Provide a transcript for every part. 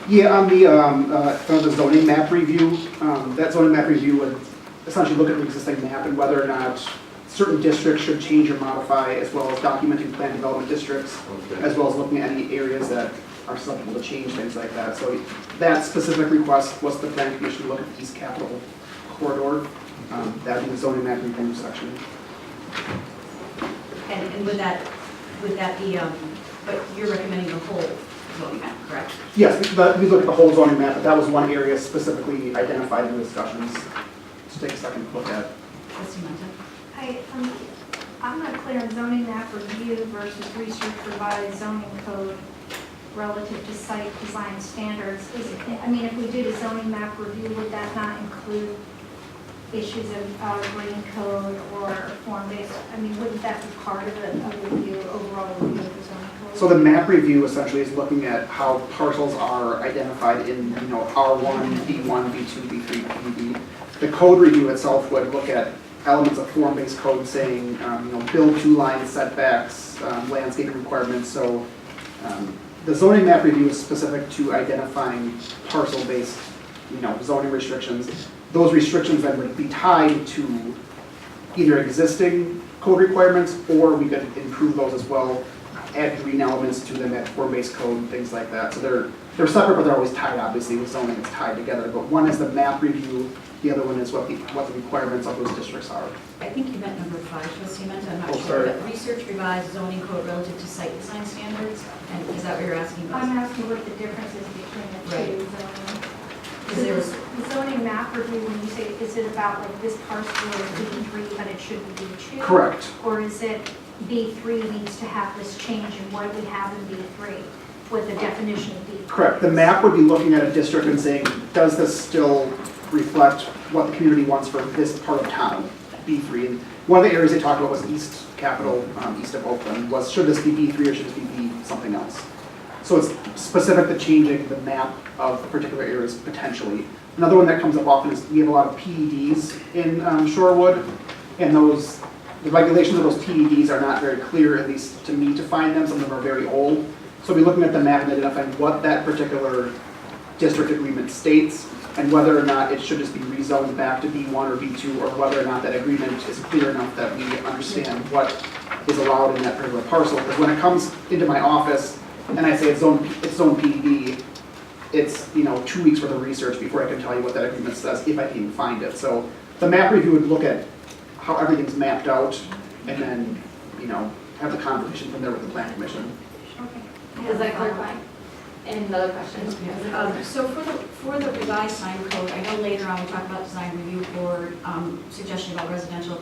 Yeah, on the zoning map review, that zoning map review would essentially look at the existing map and whether or not certain districts should change or modify, as well as documenting plan development districts, Okay. as well as looking at any areas that are susceptible to change, things like that. So that specific request was the plan commission to look at the East Capitol corridor. That would be the zoning map review section. And would that be, but you're recommending the whole zoning map, correct? Yes, we looked at the whole zoning map, but that was one area specifically identified in the discussions. Let's take a second to look at. Trustee Menta? I'm not clear on zoning map review versus research revised zoning code relative to site design standards. If we did a zoning map review, would that not include issues of green code or form-based? Wouldn't that be part of a review, overall review of the zoning code? So the map review essentially is looking at how parcels are identified in, R1, B1, B2, B3, BD. The code review itself would look at elements of form-based code saying, build two-line setbacks, landscaping requirements. So the zoning map review is specific to identifying parcel-based, zoning restrictions. Those restrictions then would be tied to either existing code requirements, or we could improve those as well, add green elements to them, add form-based code, things like that. So they're separate, but they're always tied, obviously, with zoning, it's tied together. But one is the map review, the other one is what the requirements of those districts are. I think you meant number 5, Trustee Menta, I'm not Oh, sure. sorry. But research revised zoning code relative to site design standards, and is that what you're asking about? I'm asking what the difference is between the two zoning. Is there, The zoning map review, when you say, is it about like this parcel is B3, but it should be B2? Correct. Or is it B3 needs to have this change in what we have in B3 with the definition of B3? Correct. The map would be looking at a district and saying, does this still reflect what the community wants for this part of town, B3? And one of the areas they talked about was East Capitol, east of Oakland, was should this be B3 or should this be B something else? So it's specific to changing the map of particular areas potentially. Another one that comes up often is we have a lot of PEDs in Shorewood, and the regulations of those PEDs are not very clear, at least to me, to find them. Some of them are very old. So we're looking at the map and identifying what that particular district agreement states and whether or not it should just be rezoned back to B1 or B2, or whether or not that agreement is clear enough that we understand what is allowed in that particular parcel. Because when it comes into my office and I say it's zone PED, it's 2 weeks worth of research before I can tell you what that agreement says, if I can even find it. So the map review would look at how everything's mapped out and then have the conversation from there with the plan commission. Okay. Does that clarify? And another question? so for the revised sign code, I know later on we talk about design review board, suggestion about residential.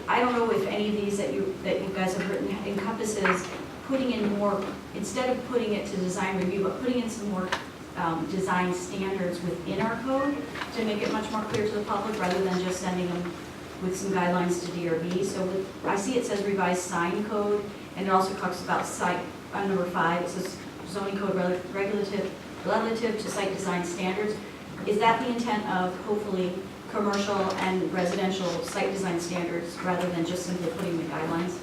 I don't know if any of these that you guys have written encompasses putting in more, instead of putting it to design review, but putting in some more design standards within our code to make it much more clear to the public, rather than just sending them with some guidelines to DRB. So I see it says revised sign code, and it also talks about site, on number 5, it says zoning code relative to site design standards. Is that the intent of hopefully commercial and residential site design standards, rather than just simply putting the guidelines?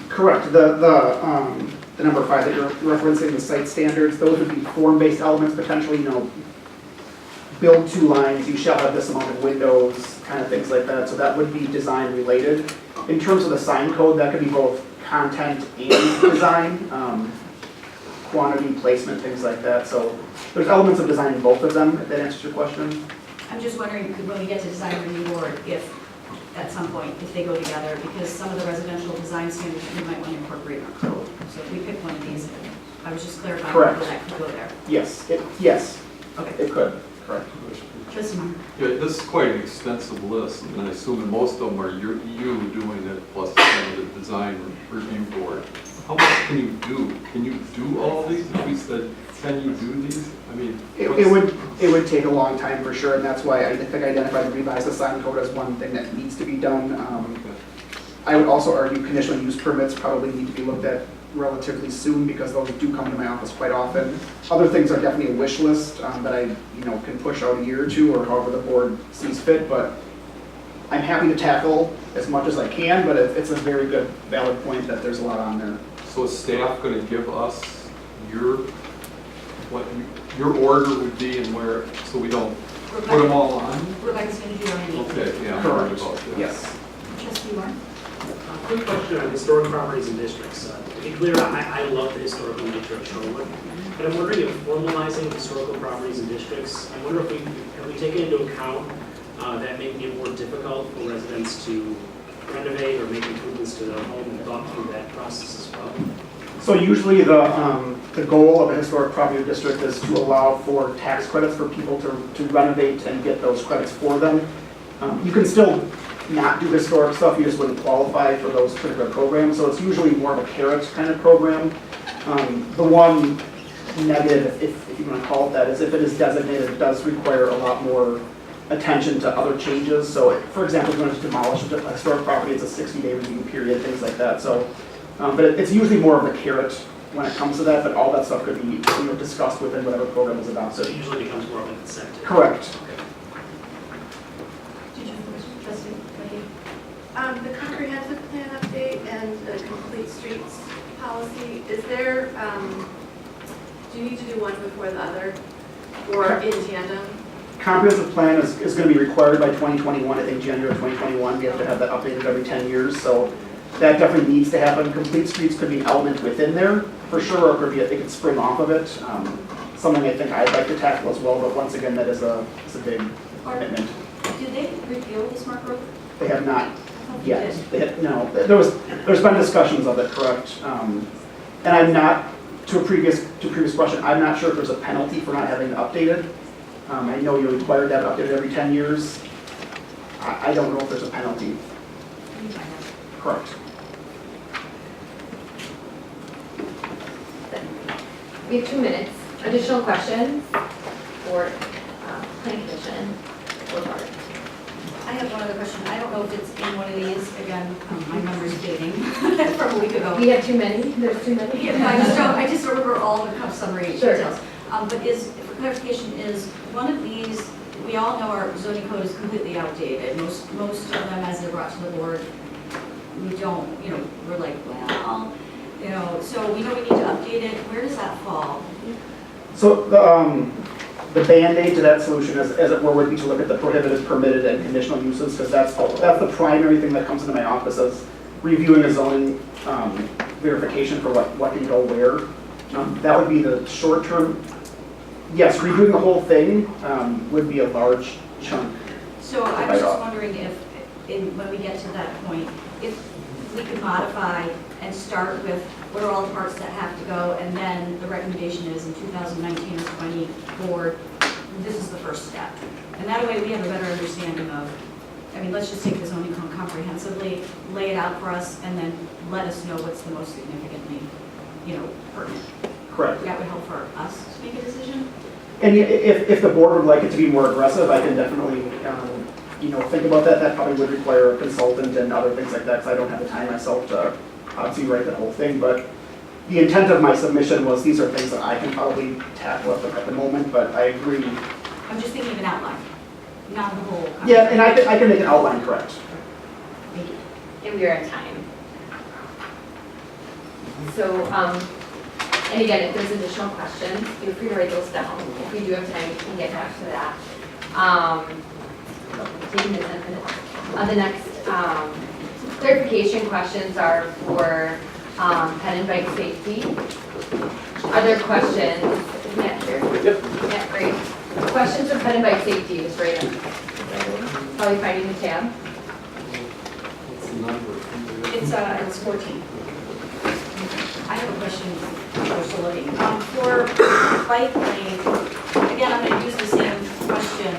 Correct. The number 5 that you're referencing, the site standards, those would be form-based elements potentially, build 2 lines, you shall have this amount of windows, kind of things like that. So that would be design related. In terms of the sign code, that could be both content and design, quantity, placement, things like that. So there's elements of design in both of them, if that answers your question. I'm just wondering, when we get to design review board, if at some point, if they go together, because some of the residential design standards we might want to incorporate in our code. So if we pick one of these, I was just clarifying Correct. whether that could go there. Yes, it Okay. could. Correct. Trustee Meyer. Yeah, this is quite an extensive list, and I assume that most of them are you doing it plus the design review board. How much can you do? Can you do all these? We said, can you do these? I mean, It would take a long time for sure, and that's why I think I identified the revised sign code as one thing that needs to be done. I would also argue conditional use permits probably need to be looked at relatively soon, because those do come to my office quite often. Other things are definitely a wish list that I can push out a year or two, or however the board sees fit, but I'm happy to tackle as much as I can, but it's a very good valid point that there's a lot on there. so is staff going to give us your what your order would be and where, so we don't put them all on? Rebecca's going to do our meeting. Okay, yeah, I'm worried about that. Yes. Trustee Warren? Quick question on historic properties and districts. To be clear, I love the historical nature of Shorewood, but I'm wondering if formalizing historical properties and districts, I wonder if have we taken into account that making it more difficult for residents to renovate or make improvements to their home and thought through that process as well? So usually the goal of a historic property district is to allow for tax credits for people to renovate and get those credits for them. You can still not do historic stuff, you just wouldn't qualify for those particular programs, so it's usually more of a carrot kind of program. The one negative, if you want to call it that, is if it is designated, it does require a lot more attention to other changes. So for example, if you want to demolish a historic property, it's a 60-day review period, things like that. So, but it's usually more of a carrot when it comes to that, but all that stuff could be discussed within whatever program is So adopted. it usually becomes more of an incentive. Correct. Did you have a question? Trustee Becky? The comprehensive plan update and the complete streets policy, is there, do you need to do one before the other or in tandem? Comprehensive plan is going to be required by 2021, I think January 2021. We have to have that updated every 10 years, so that definitely needs to happen. Complete streets could be an element within there for sure, or it could be, it could spring off of it. Something I think I'd like to tackle as well, but once again, that is a big commitment. Did they repeal the smart growth? They have not I thought they yet. did. No, there's been discussions of it, correct? And I'm not, to previous question, I'm not sure if there's a penalty for not having it updated. I know you're required to have it updated every 10 years. I don't know if there's a penalty. You find out. Correct. We have 2 minutes. Additional questions for planning commission or board? I have one other question. I don't know if it's in one of these. Again, my memory's fading from a week ago. We have too many? There's too many? Yeah, I just remember all the summary Sure. details. But for clarification, is one of these, we all know our zoning code is completely outdated. Most of them, as they're brought to the board, we don't, we're like, well, so we know we need to update it. Where does that fall? So the Band-Aid to that solution, as it were, would be to look at the prohibited, permitted, and conditional uses, because that's the primary thing that comes into my office as reviewing a zoning verification for what can go where. That would be the short term. Yes, reviewing the whole thing would be a large chunk. So I was just wondering if, when we get to that point, if we could modify and start with what are all the parts that have to go, and then the recommendation is in 2019 or 20 board, this is the first step. And that way we have a better understanding of, let's just take the zoning code comprehensively, lay it out for us, and then let us know what's the most significantly, pertinent. Correct. That would help for us to make a decision. And if the board would like it to be more aggressive, I can definitely, think about that. That probably would require a consultant and other things like that, because I don't have the time myself to obviously write the whole thing. But the intent of my submission was these are things that I can probably tackle at the moment, but I agree. I'm just thinking of an outline, not the whole. Yeah, and I can make an outline, correct. Thank you. And we are in time. So, and again, if there's additional questions, feel free to write those down. If we do have time, we can get back to that. Taking this in minutes. The next clarification questions are for pet and bike safety. Other questions? Isn't that here? Yep. Yeah, great. Questions for pet and bike safety, Ms. Raven? Probably finding the tab. What's the number? It's 14. I have a question for still looking. For bike lane, again, I'm going to use the same question.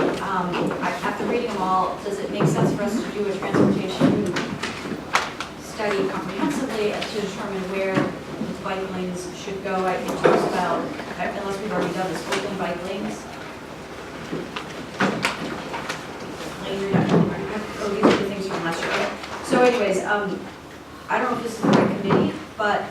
After reading them all, does it make sense for us to do a transportation study comprehensively to determine where the bike lanes should go? I think it talks about, unless we've already done this, open bike lanes. Lane reduction. Oh, these are the things from last year. Okay. So anyways, I don't know if this is the right committee, but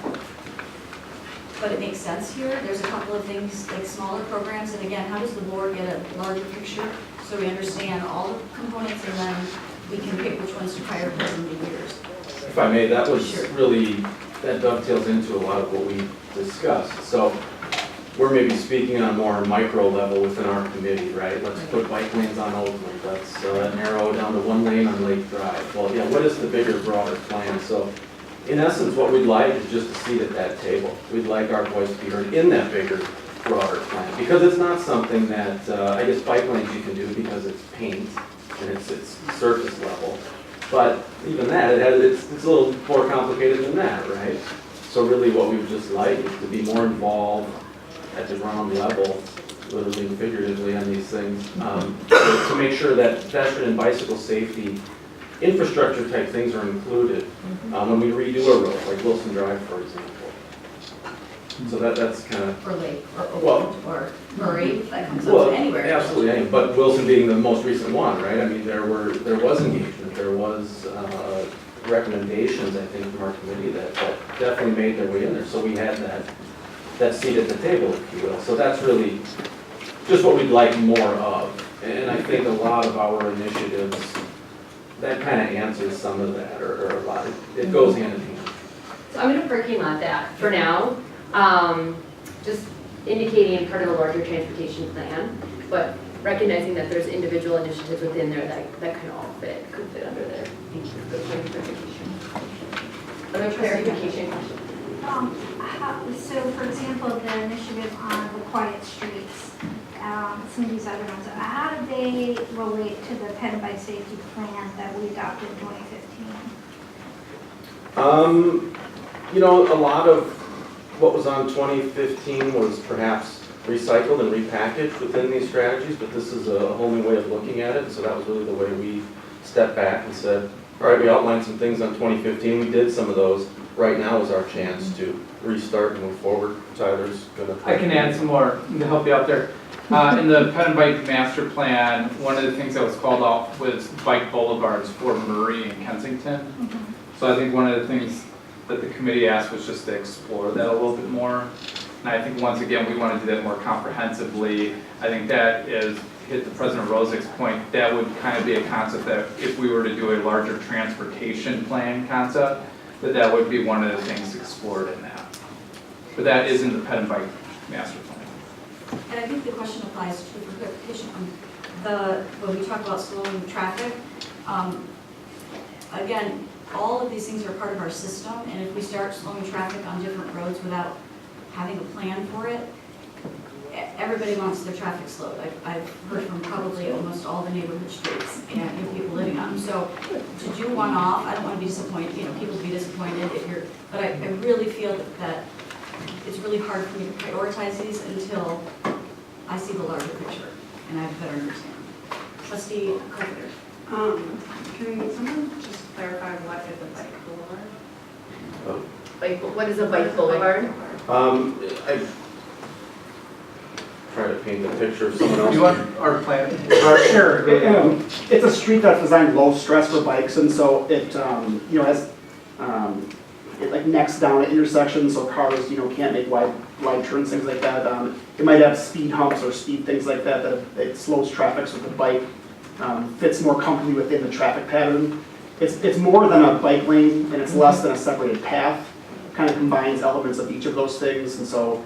it makes sense here. There's a couple of things, like smaller programs, and again, how does the board get a larger picture so we understand all the components, and then we can pick which ones to prioritize in the years. If I may, that was Sure. really, that dovetails into a lot of what we discussed. So we're maybe speaking on a more micro level within our committee, right? Let's put bike lanes on Oakland, let's narrow down to 1 lane on Lake Drive. Well, yeah, what is the bigger, broader plan? So in essence, what we'd like is just a seat at that table. We'd like our voice to be heard in that bigger, broader plan. Because it's not something that, I guess bike lanes you can do because it's paint and it's surface level. But even that, it's a little more complicated than that, right? So really what we would just like is to be more involved at the ground level, literally and figuratively on these things, to make sure that pedestrian and bicycle safety infrastructure type things are included when we redo a road, like Wilson Drive, for example. So that's kind of, Or Lake, or well, Oakland, or Murray, that comes up well, to anywhere. absolutely, yeah, but Wilson being the most recent one, right? I mean, there was engagement, there was recommendations, I think, from our committee that definitely made their way in there. So we had that seat at the table, if you will. So that's really just what we'd like more of. And I think a lot of our initiatives, that kind of answers some of that, or a lot. It goes hand in hand. So I'm gonna parking lot that for now, just indicating part of a larger transportation plan, but recognizing that there's individual initiatives within there that can all could fit under there. Thank you for the clarification. Other clarification questions? So for example, the initiative on the quiet streets, some of these other ones, how do they relate to the ped and bike safety plan that we adopted in 2015? You know, a lot of what was on 2015 was perhaps recycled and repackaged within these strategies, but this is a whole new way of looking at it. And so that was really the way we stepped back and said, all right, we outlined some things on 2015. We did some of those. Right now is our chance to restart and move forward. Tyler's going to... I can add some more to help you out there. In the ped and bike master plan, one of the things that was called out was bike boulevards for Murray and Kensington. So I think one of the things that the committee asked was just to explore that a little bit more. And I think once again, we want to do that more comprehensively. I think that is, hit the President Rosick's point, that would kind of be a concept that if we were to do a larger transportation plan concept, that would be one of the things explored in that. But that is in the ped and bike master plan. And I think the question applies to, for clarification, when we talk about slowing traffic, again, all of these things are part of our system, and if we start slowing traffic on different roads without having a plan for it, everybody wants their traffic slowed. I've heard from probably almost all the neighborhood streets and people living on them. So to do one off, I don't want to be disappointed, people will be disappointed if you're, but I really feel that it's really hard for me to prioritize these until I see the larger picture and I have a better understanding. Trustee Carpenter. Can someone just clarify what is a bike boulevard? What is a bike boulevard? I try to paint a picture of someone else. Do you want our plan? Sure. It's a street that's designed low stress for bikes, and so it, has, it like necks down at intersections, so cars, can't make wide turns, things like that. It might have speed humps or speed things like that, it slows traffic so the bike fits more comfortably within the traffic pattern. It's more than a bike lane, and it's less than a separated path. It kind of combines elements of each of those things, and so,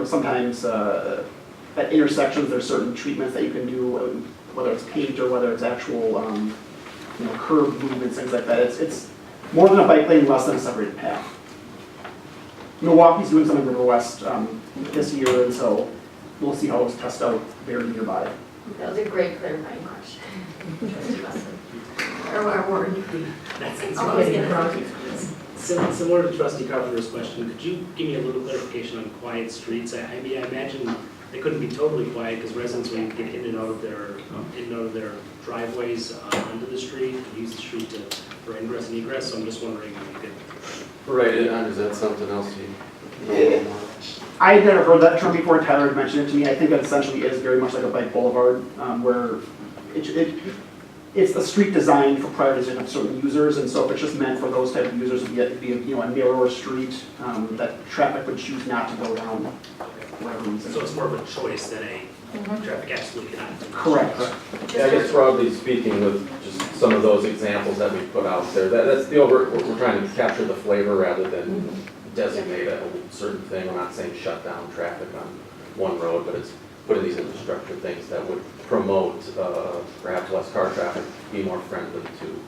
sometimes at intersections there's certain treatments that you can do, whether it's paint or whether it's actual, curb movements, things like that. It's more than a bike lane, less than a separated path. Milwaukee's doing something in River West this year, and so we'll see how those test out very nearby. That was a great clarifying question. Or Warren. That's Always get it wrong. Similar to Trustee Carpenter's question, could you give me a little clarification on quiet streets? I mean, I imagine they couldn't be totally quiet because residents when get in and out of their driveways onto the street, use the street for ingress and egress. So I'm just wondering if you could. Right, is that something else I had never heard that term before. Tyler had mentioned it to me. I think it essentially is very much like a bike boulevard, where it's a street designed for prioritization of certain users, and so if it's just meant for those type of users, it'd be a narrower street that traffic would choose not to go down for whatever reason. So it's more of a choice than a traffic absolutely cannot. Correct. Yeah, I guess broadly speaking, with just some of those examples that we put out there, that's the we're trying to capture the flavor rather than designate a certain thing. I'm not saying shut down traffic on one road, but it's putting these infrastructure things that would promote perhaps less car traffic, be more friendly to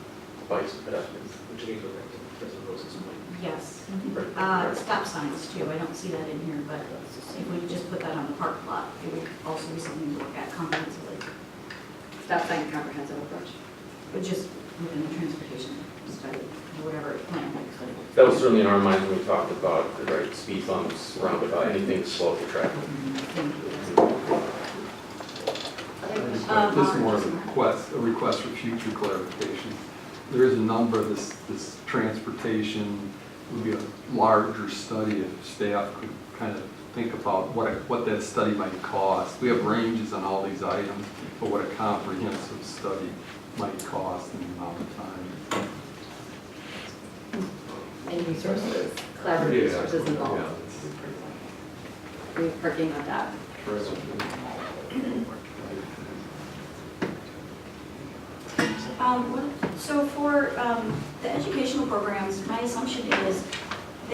bikes and pedestrians. Which again goes back to President Rose's point. Yes. Right. Stop signs too, I don't see that in here, but if we could just put that on the park lot, it would also be something to look at comprehensively. Stop sign comprehensive approach. But just within the transportation study, or whatever plan looks like. That was certainly in our minds when we talked about the right speed bumps, roundabout, anything to slow the traffic. Thank you. Other questions? Um, This is more of a request for future clarification. There is a number of this transportation would be a larger study if staff could kind of think about what that study might cost. We have ranges on all these items, but what a comprehensive study might cost in the amount of time. And resources, collaborative resources involved. Yeah. We're working on that. So for the educational programs, my assumption is